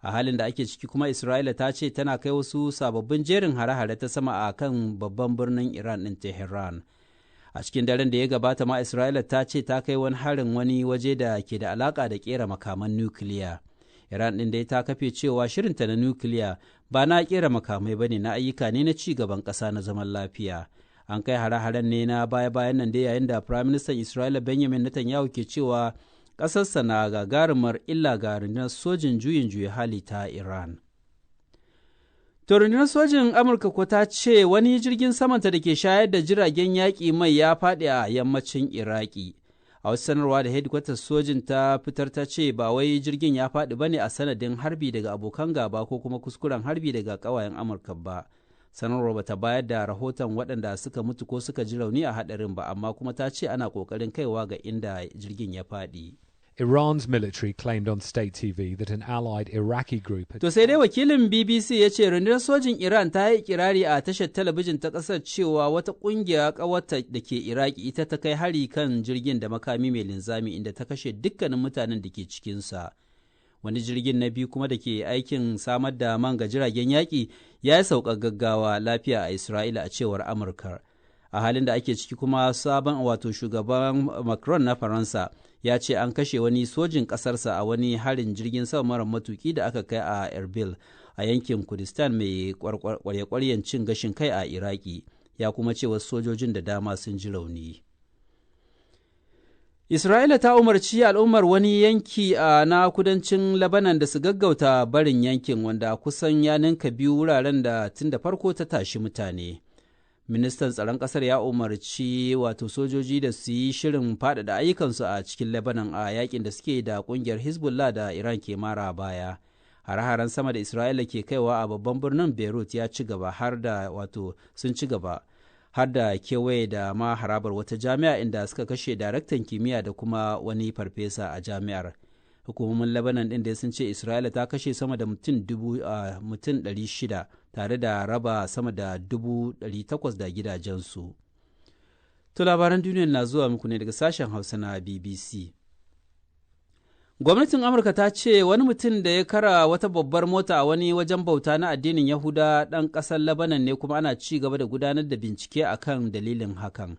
A halin da ake ciki kuma Isra'ila ta ce tana kai wasu sababbin jerin hare-hare ta sama a kan babban birnin Iran ɗin Tehran. A cikin daren da ya gabata ma Isra'ila ta ce ta kai wani harin wani waje da ke da alaƙa da ƙera makaman nukiliya. Iran ɗin dai ta kafe cewa shirinta na nukiliya ba na ƙera makamai ba ne, na ayyuka ne na ci gaban ƙasa na zaman lafiya. An kai hare-haren ne na baya-bayan nan dai yayin da Firaministan Isra'ila Benjamin Netanyahu ke cewa ƙasarsa na gagarumar illa ga rundunar sojin juyin juya hali ta Iran. To rundunar sojin Amurka ko ta ce wani jirgin samanta da ke shayar da jiragen yaƙi mai ya faɗi a yammacin Iraki. A wasu sanarwa da hedikwatar sojin ta fitar ta ce ba wai jirgin ya faɗi ba ne a sanadin harbi daga abokan gaba ko kuma kuskuren harbi daga ƙawayen Amurka ba. Sanarwar ba ta bayar da rahoton waɗanda suka mutu ko suka ji rauni a haɗarin ba, amma kuma ta ce ana ƙoƙarin kaiwa ga inda jirgin ya faɗi. Iran's military claimed on state TV that an allied Iraqi group had... To sai dai wakilin BBC ya ce rundunar sojin Iran ta yi kirari a tashar talabijin ta ƙasar cewa wata ƙungiya ƙawarta da ke Iraki ita ta kai hari kan jirgin da makami mai linzami inda ta kashe dukkanin mutanen da ke cikinsa. Wani jirgin na biyu kuma da ke aikin samar da man ga jiragen yaƙi ya yi sauƙar gaggawa lafiya a Isra'ila a cewar Amurka. A halin da ake ciki kuma sabon shugaban Macron na Faransa ya ce an kashe wani sojin ƙasarsa a wani harin jirgin sama mara matuki da aka kai a Erbil a yankin Kurdistan mai kwarya-kwaryen cin gashin kai a Iraki, ya kuma ce wasu sojojin da dama sun ji rauni. Isra'ila ta umarci al'ummar wani yanki na kudancin Lebanon da su gaggauta barin yankin, wanda kusan ya ninka biyu wuraren da tun da farko ta tashi mutane. Ministan tsaron ƙasar ya umarci sojoji da su yi shirin faɗaɗa ayyukansu a cikin Lebanon a yakin da suke da ƙungiyar Hezbollah da Iran ke mara baya. Hare-haren sama da Isra'ila ke kaiwa a babban birnin Beirut ya ci gaba sun ci gaba har da kewaye da ma harabar wata jami'a inda suka kashe daraktan kimiyya da kuma wani farfesa a jami'ar. Hukumomin Lebanon ɗin da sun ce Isra'ila ta kashe sama da mutum 600 tare da raba sama da 800 da gidajensu. To labaran duniyar na zuwa muku ne daga sashen Hausa na BBC. Gwamnatin Amurka ta ce wani mutum da ya kara wata babbar mota a wani wajen bauta na addinin Yahuda ɗan ƙasar Lebanon ne, kuma ana ci gaba da gudanar da bincike a kan dalilin hakan.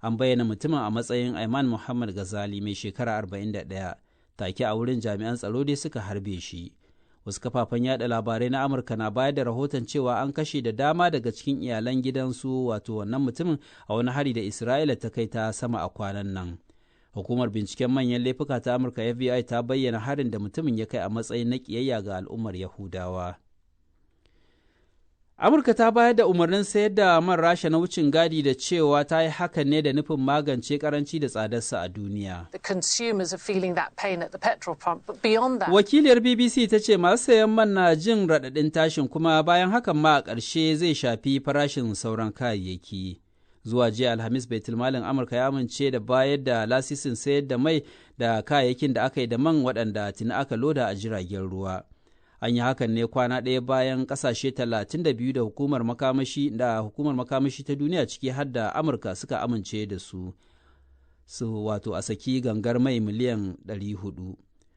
An bayyana mutumin a matsayin Ayman Muhammad Ghazali mai shekara 41. Take a wurin jami'an tsaro dai suka harbe shi. Wasu kafafen yada labarai na Amurka na bayar da rahoton cewa an kashe da dama daga cikin iyalan gidansu wannan mutumin a wani hari da Isra'ila ta kai ta sama a kwanan nan. Hukumar binciken manyan laifuka ta Amurka FBI ta bayyana harin da mutumin ya kai a matsayin na ƙiyayya ga al'ummar Yahudawa. Amurka ta bayar da umarnin sayar da man Rasha na wucin gadi da cewa ta yi hakan ne da nufin magance karanci da tsadarsa a duniya. Wakiliyar BBC ta ce masu sayan man na jin raɗaɗin tashin, kuma bayan hakan ma a ƙarshe zai shafi farashin sauran kayayyaki. Zuwa jiya Alhamis, Baitulmalin Amurka ya amince da bayar da lasisin sayar da mai da kayayyakin da aka yi da man waɗanda tuni aka loda a jiragen ruwa. An yi hakan ne kwana ɗaya bayan ƙasashe 32 da hukumar makamashi ta duniya ciki har da Amurka suka amince da su a saki gangar mai miliyan 400.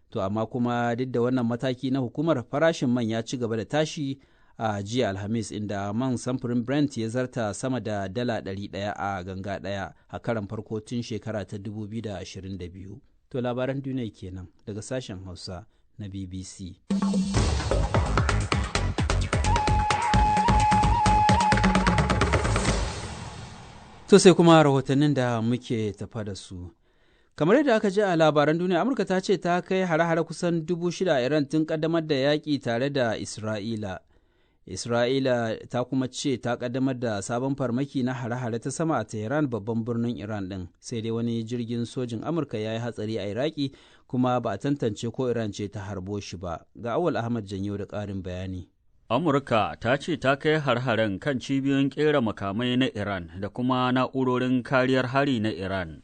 To amma kuma duk da wannan mataki na hukumar, farashin man ya ci gaba da tashi a jiya Alhamis, inda man samfurin Brent ya zarta sama da dala 100 a ganga ɗaya a karan farko tun shekara ta 2022. To labaran duniya kenan daga sashen Hausa na BBC. To sai kuma rahotannin da muke tafa da su. Kamar yadda aka ji a labaran duniya, Amurka ta ce ta kai hare-hare kusan 6,000 a Iran tun kaddamar da yaƙi tare da Isra'ila. Isra'ila ta kuma ce ta kaddamar da sabon farmaki na hare-hare ta sama a Tehran, babban birnin Iran ɗin. Sai dai wani jirgin sojin Amurka ya yi hatsari a Iraki, kuma ba a tantance ko Iran ce ta harbo shi ba. Ga Awal Ahmad Janyo da ƙarin bayani. Amurka ta ce ta kai har-haren kan cibiyoyin ƙera makamai na Iran da kuma na'urorin kariyar hari na Iran.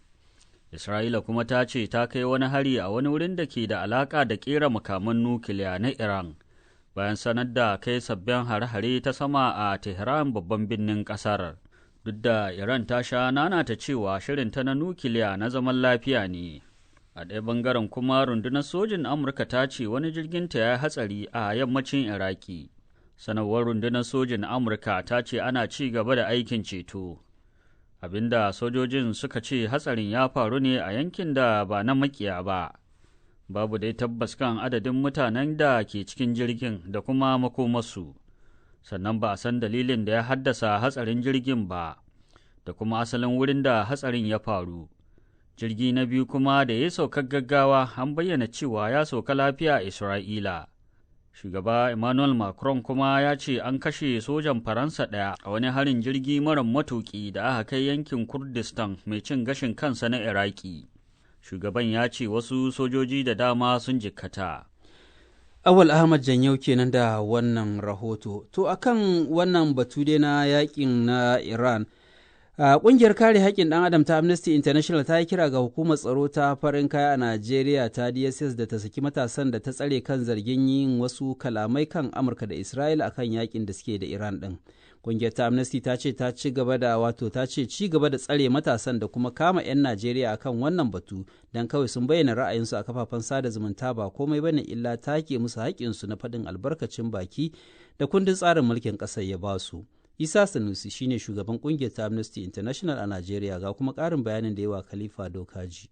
Isra'ila kuma ta ce ta kai wani hari a wani wurin da ke da alaƙa da ƙera makaman nukiliya na Iran, bayan sanar da kai sabbin har-hare ta sama a Tehran, babban birnin ƙasar. Duk da Iran ta sha nanata cewa shirinta na nukiliya na zaman lafiya ne. A ɗaya bangaren kuma rundunar sojin Amurka ta ce wani jirginta ya yi hatsari a yammacin Iraki. Sanarwar rundunar sojin Amurka ta ce ana ci gaba da aikin ceto. Abinda sojojin suka ce hatsarin ya faru ne a yankin da ba na makiya ba. Babu dai tabbas kan adadin mutanen da ke cikin jirgin da kuma makomarsu. Sannan ba a san dalilin da ya haddasa hatsarin jirgin ba, da kuma asalin wurin da hatsarin ya faru. Jirgi na biyu kuma da ya sauka gaggawa an bayyana cewa ya sauka lafiya a Isra'ila. Shugaba Emmanuel Macron kuma ya ce an kashe sojan Faransa ɗaya a wani harin jirgi mara matuƙi da aka kai yankin Kurdistan mai cin gashin kansa na Iraki. Shugaban ya ce wasu sojoji da dama sun jikkata. Awal Ahmad Janyau kenan da wannan rahoto. To akan wannan batu dai na yakin na Iran, ƙungiyar kare haƙƙin ɗan adam ta Amnesty International ta yi kira ga hukumar tsaro ta farin kaya a Najeriya ta DSS da ta saki matasan da ta tsare kan zargin yin wasu kalamai kan Amurka da Isra'ila akan yakin da suke da Iran ɗin. Ƙungiyar ta Amnesty ta ce ci gaba da tsare matasan da kuma kama 'yan Najeriya akan wannan batu don kawai sun bayyana ra'ayinsu a kafafen sada zumunta ba komai bane illa take musu haƙƙinsu na faɗin albarkacin baki da kundin tsarin mulkin ƙasar ya ba su. Isa Sanusi shine shugaban ƙungiyar ta Amnesty International a Najeriya, ga kuma ƙarin bayanin da yawa Khalifa Dokaji.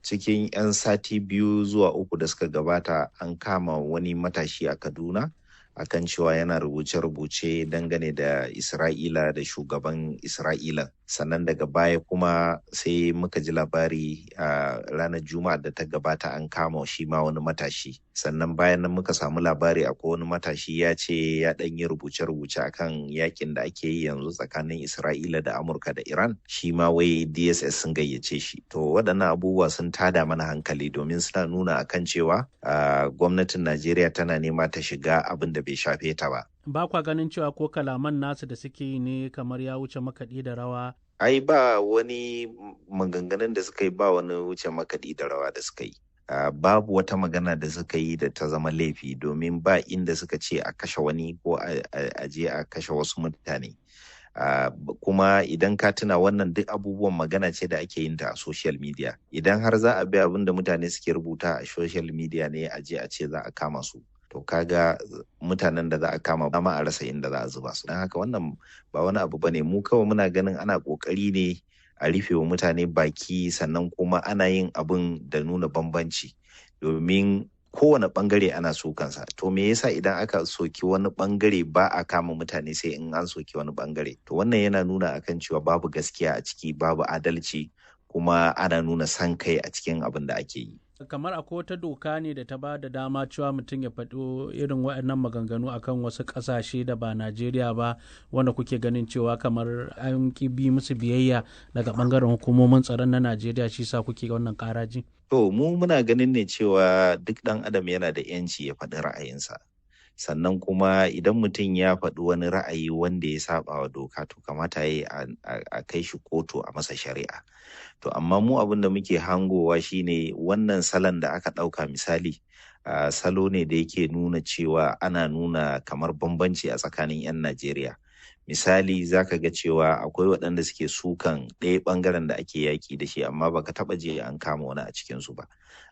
Cikin 'yan sati 2 zuwa 3 da suka gabata an kama wani matashi a Kaduna akan cewa yana rubuce-rubuce dangane da Isra'ila da shugaban Isra'ila. Sannan daga baya kuma sai muka ji labari a ranar Juma'a da ta gabata an kama shi ma wani matashi. Sannan bayan nan muka samu labari akwai wani matashi ya ce ya ɗan yi rubuce-rubuce akan yakin da ake yi yanzu tsakanin Isra'ila da Amurka da Iran. Shi ma wai DSS sun gayyace shi. To waɗannan abubuwa sun tada mana hankali domin suna nuna akan cewa gwamnatin Najeriya tana nema ta shiga abin da bai shafe ta ba. Ba kwa ganin cewa ko kalaman nasu da suke yi ne kamar ya wuce makaɗi da rawa? Ai ba wani maganganun da suka yi, ba wani wuce makaɗi da rawa da suka yi. Babu wata magana da suka yi da ta zama laifi, domin ba inda suka ce a kashe wani ko a je a kashe wasu mutane. Kuma idan ka tuna wannan duk abubuwan magana ce da ake yin ta a social media. Idan har za a bi abin da mutane suke rubuta a social media ne a je a ce za a kama su, to kaga mutanen da za a kama ba ma a rasa inda za a zuba su. Don haka wannan ba wani abu bane, mu kawai muna ganin ana kokari ne a rufe wa mutane baki, sannan kuma ana yin abin da nuna bambanci, domin kowane bangare ana so kansa. To me yasa idan aka soki wani bangare ba a kama mutane sai in an soki wani bangare? To wannan yana nuna akan cewa babu gaskiya a ciki, babu adalci, kuma ana nuna san kai a cikin abin da ake yi. Kamar akwai wata doka ne da ta ba da dama cewa mutum ya faɗo irin waɗannan maganganu akan wasu ƙasashe da ba Najeriya ba, wanda kuke ganin cewa kamar an ki bi musu biyayya daga ɓangaren hukumomin tsaron na Najeriya, shi sa kuke wannan ƙaraji? To mu muna ganin ne cewa duk ɗan adam yana da 'yanci ya faɗi ra'ayinsa. Sannan kuma idan mutum ya faɗi wani ra'ayi wanda ya saba wa doka, to kamata ya yi a kai shi kotu a masa shari'a. To amma mu abin da muke hangowa shine wannan salon da aka ɗauka, misali salo ne da yake nuna cewa ana nuna kamar bambanci a tsakanin 'yan Najeriya. Misali zaka ga cewa akwai waɗanda suke sukan ɗaya ɓangaren da ake yaƙi da shi, amma baka taɓa je an kama wani a cikinsu ba.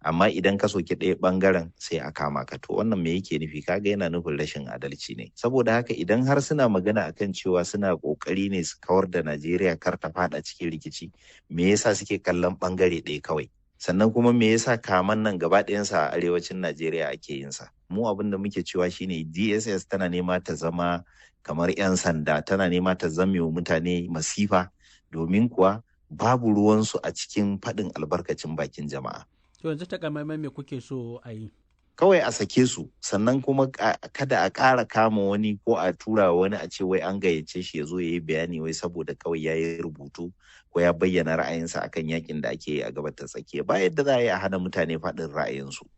Amma idan ka soki ɗaya ɓangaren sai a kama ka. To wannan me yake nufi? Kaga yana nufin rashin adalci ne. Saboda haka idan har suna magana akan cewa suna ƙoƙari ne su kawar da Najeriya kar ta faɗa cikin rikici, me yasa suke kallon ɓangare ɗaya kawai? Sannan kuma me yasa kaman nan gaba ɗayansa a arewacin Najeriya ake yin sa? Mu abin da muke cewa shine DSS tana nema ta zama kamar 'yan sanda, tana nema ta zame wa mutane masifa, domin kuwa babu ruwansu a cikin faɗin albarkacin bakin jama'a. To yanzu takamaiman me kuke so a yi? Kawai a sake su, sannan kuma kada a ƙara kama wani ko a tura wani a ce wai an gayyace shi ya zo ya yi bayani wai saboda kawai ya yi rubutu ko ya bayyana ra'ayinsa akan yakin da ake yi a gabar ta tsakiya. Ba yadda za a yi a hana mutane faɗin ra'ayinsu.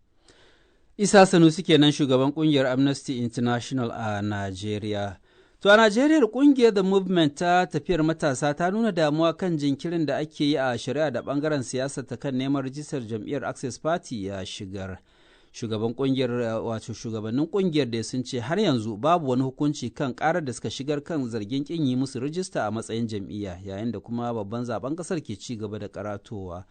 Isa Sanusi kenan shugaban ƙungiyar Amnesty International a Najeriya. To a Najeriya ƙungiyar The Movement ta tafiyar matasa ta nuna damuwa kan jinkirin da ake yi a shari'a da ɓangaren siyasa ta kan neman rijistar jam'iyyar Access Party ya shigar. Shugabannin ƙungiyar da sun ce har yanzu babu wani hukunci kan ƙarar da suka shigar kan zargin ƙin yi musu rijista a matsayin jam'iyya, yayin da kuma babban zaben ƙasar ke ci gaba da karatowa.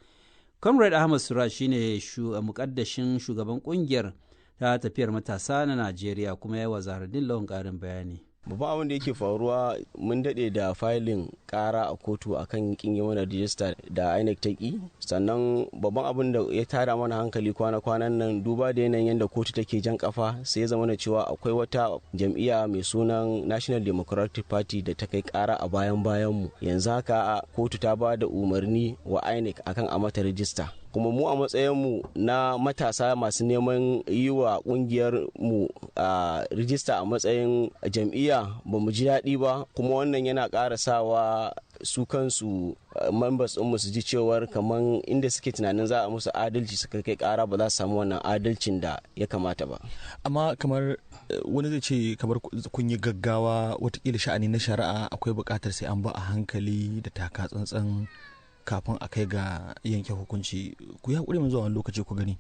Comrade Ahmad Suraj shine mukaddashin shugaban kungiyar ta tafiyar matasa na Najeriya kuma ya yi wa Zahraddin Lawan ƙarin bayani. Babban abin da yake faruwa mun daɗe da filin ƙara a kotu akan kin yi mana rijista da INEC ta ƙi, sannan babban abin da ya tada mana hankali kwana-kwanan nan duba da yanayin yadda kotu take jan kafa sai ya zama na cewa akwai wata jam'iyya mai sunan National Democratic Party da ta kai ƙara a bayan mu. Yanzu haka kotu ta ba da umarni wa INEC akan a mata rijista. Kuma mu a matsayinmu na matasa masu neman yi wa kungiyar mu a rijista a matsayin jam'iyya ba mu ji daɗi ba, kuma wannan yana ƙara sawa su kansu members ɗinmu su ji cewar kamar inda suke tunanin za a musu adalci suka kai ƙara ba za su samu wannan adalcin da ya kamata ba. Amma kamar wani zai ce kamar kun yi gaggawa, watakila sha'ani na shari'a akwai buƙatar sai an ba a hankali da taka tsantsan kafin a kai ga yanke hukunci. Ku yi haƙuri zuwa wani lokaci ku gani.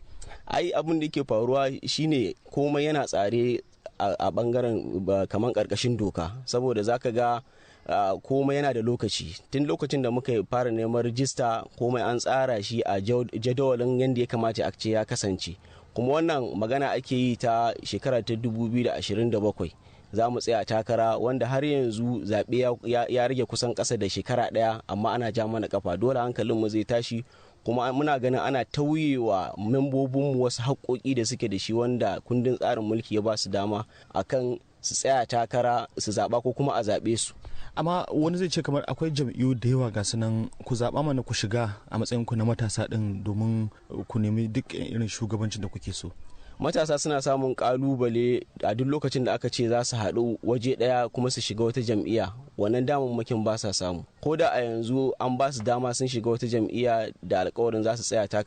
Ai abin da yake faruwa shine komai yana tsare a bangaren kamar ƙarƙashin doka, saboda zaka ga komai yana da lokaci. Tun lokacin da muka fara neman rijista komai an tsara shi a jadawalin yadda ya kamata a ce ya kasance, kuma wannan magana ake yi ta shekara ta 2027 za mu tsaya takara, wanda har yanzu zaɓe ya rage kusan ƙasa da shekara ɗaya, amma ana ja mana kafa. Dole hankalinmu zai tashi, kuma muna ganin ana tauyewa membobinmu wasu haƙoƙi da suke da shi wanda kundin tsarin mulki ya ba su dama akan su tsaya takara su zaɓa ko kuma a zaɓe su. Amma wani zai ce kamar akwai jam'iyyu da yawa ga sunan, ku zaɓa mana ku shiga a matsayin ku na matasa ɗin domin ku nemi duk irin shugabancin da kuke so. Matasa suna samun kalubale a duk lokacin da aka ce za su haɗu waje ɗaya kuma su shiga wata jam'iyya, wannan damammakin ba sa samu. Ko da a yanzu an ba su dama sun shiga wata jam'iyya da alkawarin za su tsaya takar